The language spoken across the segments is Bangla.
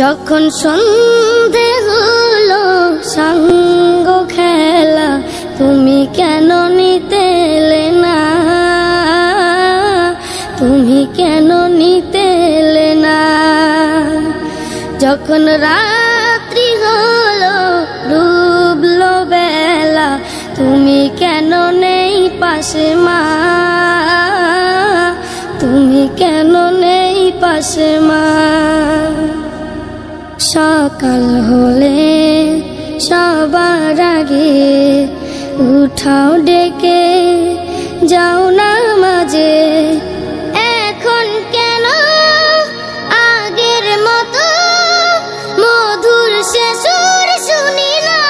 যখন সন্ধে হলো সঙ্গ খেলা তুমি কেন নিতে এলে না, তুমি কেন নিতে এলে না। যখন রাত্রি হলো ডুবলো বেলা তুমি কেন নেই পাশে মা, তুমি কেন নেই পাশে মা। সকাল হলে সবার আগে উঠাও ডেকে যাও না মাঝে, এখন কেন আগের মতো মধুর সে সুর শুনি না।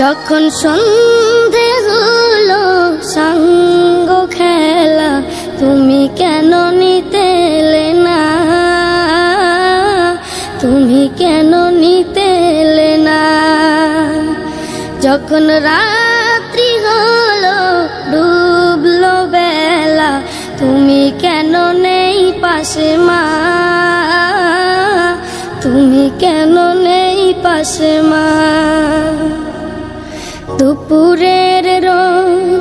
যখন সন্ধে হলো সঙ্গ খেলা তুমি কেন নিতে এলে না, তুমি কেন নিতে এলে না। যখন রাত্রি হলো ডুবলো বেলা তুমি কেন নেই পাশে মা, তুমি কেন নেই পাশে মা। দুপুরের রোদ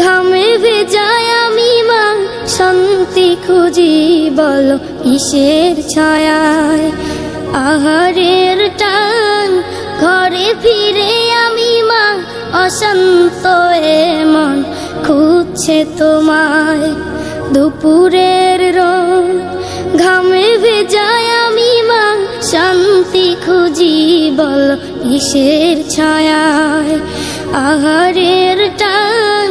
ঘামে ভেজায় আমি মা শান্তি খুঁজি বলো কিসের ছায়ায়। আহারের টান ঘরে ফিরে আমি মা অশান্ত মন খুঁজছে তোমায়। দুপুরের রোদ ঘামে ভেজায় আমি মা শান্তি খুঁজি বলো কিসের ছায়ায়। আহারের টান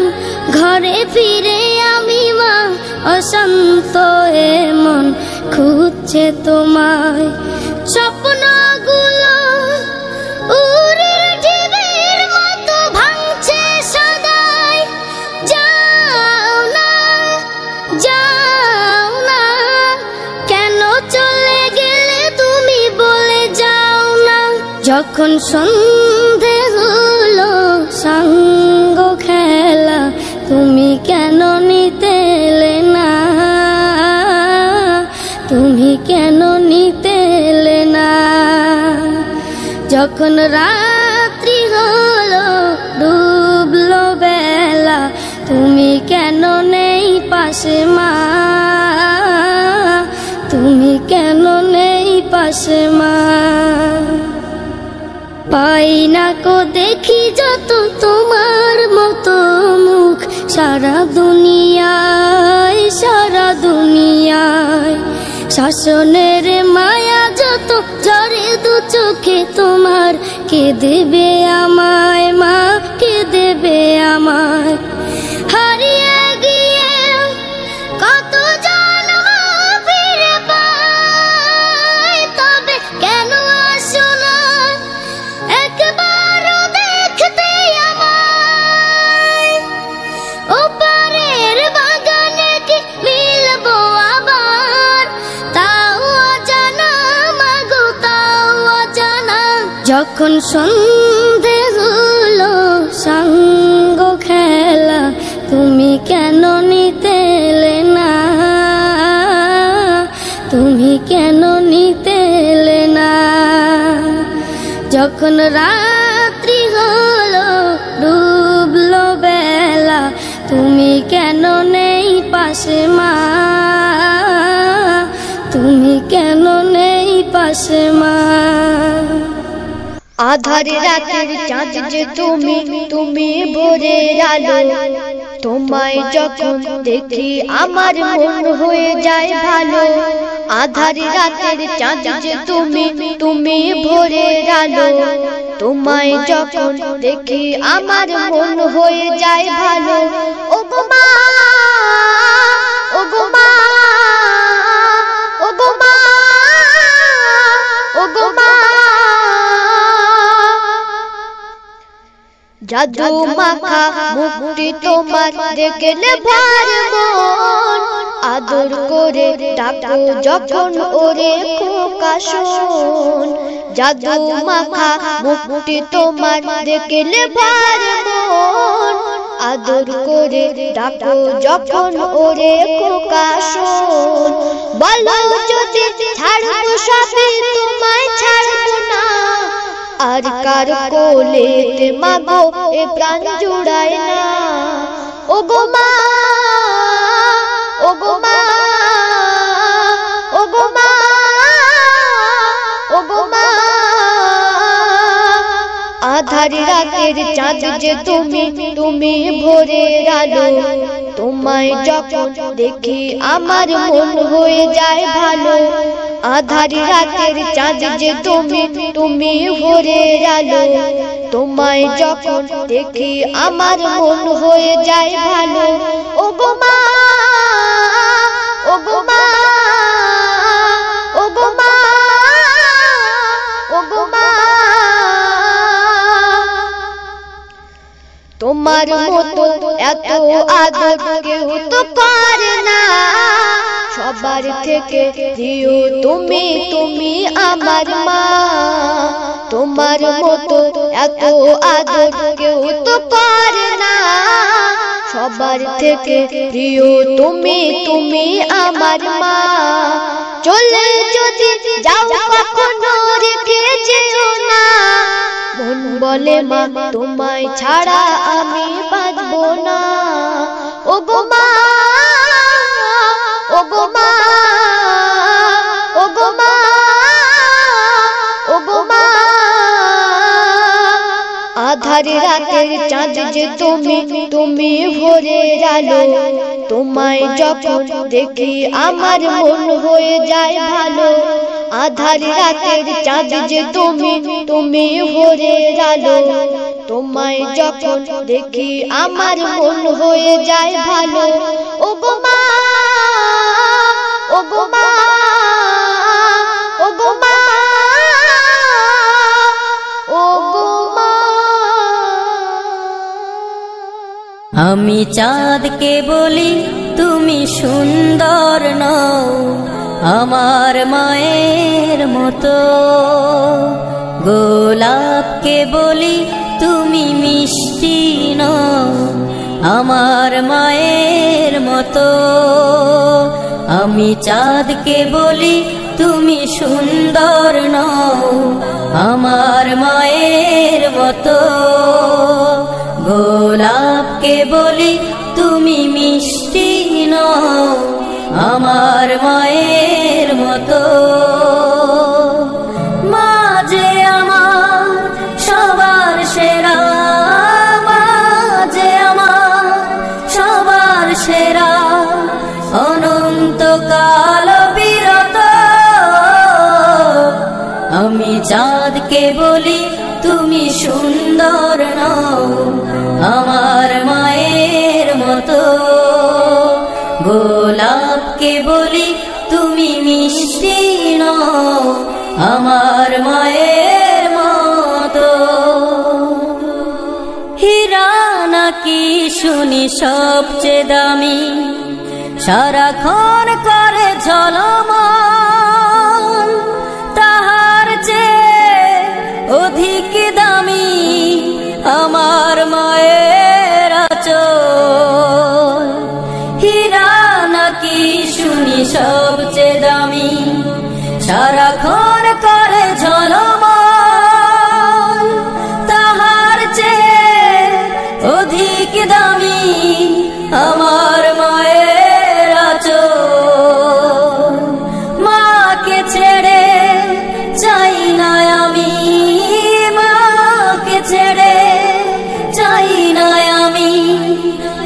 ঘরে ফিরে আমি মা অশান্ত মন খুঁজছে তোমায়। স্বপ্নগুলো উড়ে ঢেউয়ের মতো ভাঙছে সদাই, যাও না যাও না কেন চলে গেলে তুমি বলে যাও না। যখন সন্ধে হলো সঙ্গ খেলা তুমি কেন নিতে এলে না, তুমি কেন নিতে এলে না। যখন রাত্রি হলো ডুবলো বেলা তুমি কেন নেই পাশে মা, তুমি কেন নেই পাশে মা। পাই না কো দেখি যত তোমার মতো মুখ সারা দুনিয়ায়, সারা দুনিয়ায়। শাসনের মায়া যত ঝরে দু চোখে তোমার, কে দেবে আমায় মা, কে দেবে আমায়। হারিয়ে গিয়ে কত জন্ম ফিরে পাই, তবে কেন আসো না একবারও দেখতে আমায়। ওপারের বাগানে কি মিলবো আবার, তাও অজানা মাগো তাও অজানা। যখন সন্ধে হলো সঙ্গ খেলা তুমি কেন নিতে এলে না, তুমি কেন নিতে এলে না। যখন রাত্রি হলো ডুবলো বেলা তুমি কেন নেই পাশে মা, তুমি কেন নেই পাশে মা। আধার রাতের চাঁদ যে তুমি, তুমি ভোরের আলো। তোমায় যখন দেখি আমার মন হয়ে যায় ভালো। আধার রাতের চাঁদ যে তুমি, তুমি ভোরের আলো। তোমায় যখন দেখি আমার মন হয়ে যায় ভালো। ও গো মা, ও গো মা, ও গো মা, ও গো মা। জাদু মাখা মুক্তি তোমার দেখলে ভার মন, আদর করে ডাকো যখন ওরে খোকা শোন। জাদু মাখা মুক্তি তোমার দেখলে ভার মন, আদর করে ডাকো যখন ওরে খোকা শোন। বলো যদি ছাড়বো সবই আর কার কোলেতে মাগো এ প্রাণ জুড়ায় না। ও গো মা, ও গো মা, ও গো মা, ও গো মা, আধার রাতের চাঁদ যে তুমি, তুমি ভোরের আলো। তোমায় যখন দেখি আমার মন হয়ে যায় ভালো। আধার রাতের চাঁদ যে তুমি, তুমি ভোরের আলো। তোমায় যখন দেখি আমার মন হয়ে যায় ভালো। ও গো মা, ও গো মা, ও গো মা, ও গো মা, তোমার মতো এত আদর কেউ তো করে না। সবার থেকে প্রিয় তুমি, তুমি আমার মা। তোমার মতো এত আদর কেউ তো করে না। সবার থেকে প্রিয় তুমি, তুমি আমার মা। চলে যদি যাও কখনো রেখে যেও না। মন বলে মা তোমায় ছাড়া আমি বাঁচবো না। ও গো মা, ও গো মা, ও গো মা, ও গো মা, আধার রাতের চাঁদ যে তুমি, তুমি ভোরের আলো। তোমায় যখন দেখি আমার মন হয়ে যায় ভালো। আধার রাতের চাঁদ যে তুমি, তুমি ভোরের আলো। তোমায় যখন দেখি আমার মন হয়ে যায় ভালো। ও গো মা, ও গো মা, ও গো মা, ও গো মা। আমি চাঁদকে বলি তুমি সুন্দর নও আমার মায়ের মতো। গোলাপকে বলি তুমি মিষ্টি নও আমার মায়ের মতো। আমি চাঁদকে বলি তুমি সুন্দর নও আমার মায়ের মতো। গোলাপকে বলি তুমি মিষ্টি নও আমার মায়ের মতো। মা যে আমার সবার সেরা, মা যে আমার সবার সেরা। অনন্তকাল বিরত আমি চাঁদকে বলি তুমি সুন্দর নও আমার মায়ের মতো। গোলাপকে বলি তুমি মিষ্টি নও আমার মায়ের মতো। হীরা নাকি শুনি সবচেয়ে দামি, সারাক্ষণ করে ঝলমল। তাহার চেয়ে অধিক দামি আমার মায়ের আঁচল। হীরা নাকি শুনি সবচেয়ে দামি, সারাক্ষণ করে ঝলমল। তাহার চেয়ে অধিক দামি আমার মায়ের আঁচল। মাকে ছেড়ে চাই না আমি, মাকে ছেড়ে চাই না আমি।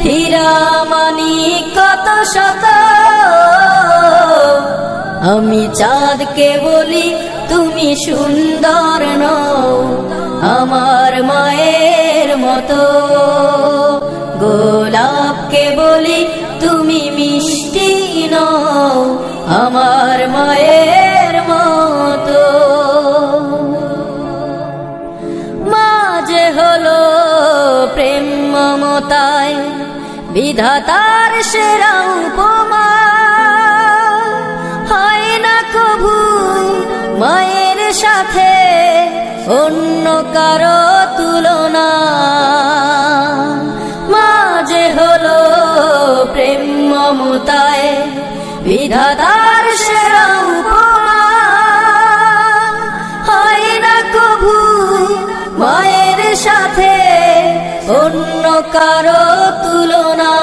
হীরা মানি কত শত আমি চাঁদকে বলি তুমি সুন্দর নও আমার মায়ের মতো। গোলাপকে বলি তুমি মিষ্টি নও আমার মায়ের মতো। মা যে হলো প্রেম মমতায় বিধাতার সেরা উপমা। হয় না কভু মায়ের সাথে অন্য কারো তুলনা। মা যে হলো প্রেম মমতায় বিধাতার সেরা উপমা। হয় না কভু অন্য কারো তুলনা